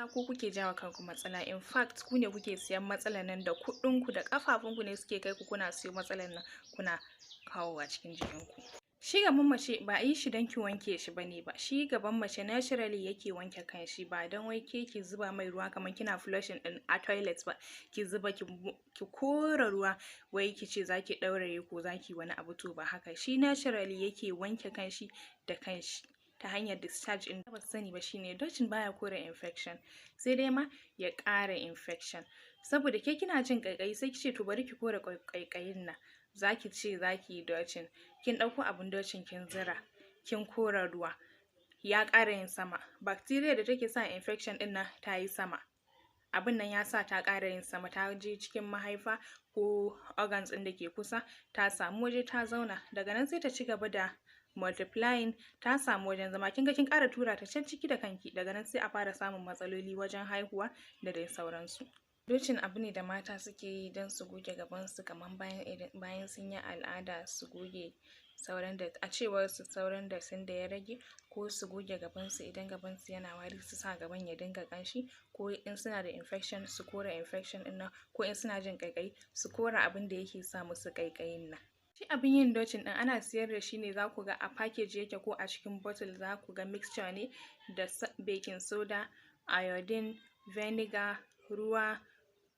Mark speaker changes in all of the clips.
Speaker 1: ku kuke jawo kanku matsala. In fact ku ne kuke siyan matsalan nan da kuɗinku da ƙafafunku ne suke kai ku kuna siyo matsalan nan kuna kawowa cikin jikinku. Shi gaban mace ba a yi shi don ki wanke shi bane ba. Shi gaban mace naturally yake wanke kanshi ba don wai ke ki zuba mai ruwa kamar kina flushing din a toilet ba. Ki zuba ki kora ruwa wai ki ce zaki ɗauraye ko zaki wani abu, to ba haka. Shi naturally yake wanke kanshi da kanshi ta hanyar discharge in ba sani ba shine dutching baya kore infection, sai dai ma ya ƙara infection. Saboda ke kina jin ƙaiƙayi sai kice to bari ki kore ƙaiƙayin nan. Zaki ce zaki yi dutching, kin ɗauko abun dutching kin zira, kin kora ruwa, ya ƙara yin sama. Bacteria da take sa infection ɗin nan ta yi sama. Abin nan ya sa ta ƙara yin sama, ta je cikin mahaifa ko organs ɗin da ke kusa, ta samu waje ta zauna. Daga nan sai ta ci gaba da multiplying, ta samu wajen zama. Kin ga kin ƙara tura ta can ciki da kanki. Daga nan sai a fara samun matsaloli wajen haihuwa da dai sauransu. Dutching abu ne da mata suke yi don su goge gabansu kamar bayan sun yi al'ada, su goge sauran da a cewar su sauran da sun da ya rage, ko su goge gabansu idan gabansu yana wari su sa gaban ya dinga ƙanshi, ko in suna da infection su kora infection ɗin nan, ko in suna jin ƙaiƙayi su kora abin da yake sa musu ƙaiƙayin nan. Shi abin yin dutching ɗin ana siyar da shi ne, za ku ga a package yake ko a cikin bottle, za ku ga mixture ne da baking soda, iodine, vinegar, ruwa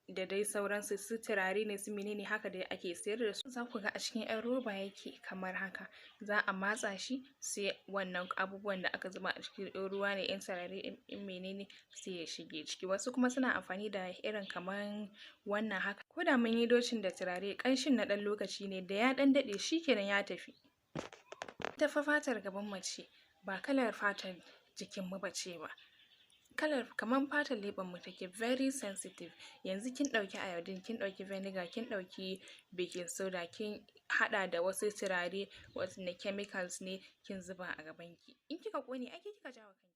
Speaker 1: da dai sauransu. Su turare ne su menene haka dai ake sayar da su. Za ku ga a cikin 'yan roba yake kamar haka. Za a matsa shi sai wannan abubuwan da aka zuba a cikin ruwa ne, 'yan turare in menene sai ya shige ciki. Wasu kuma suna amfani da irin kamar wannan haka. Ko da mun yi dutching da turare, ƙanshin na ɗan lokaci ne, da ya ɗan daɗe shi kenan ya tafi. Ita fa fatar gaban mace ba kalar fatar jikin mu bace ba. Kalar kamar fatar leɓen mu take, very sensitive. Yanzu kin ɗauki iodine, kin ɗauki vinegar, kin ɗauki baking soda, kin haɗa da wasu turare wasu na chemicals ne kin zuba a gabanki. In kika ƙone ai ke kika jawo kanki.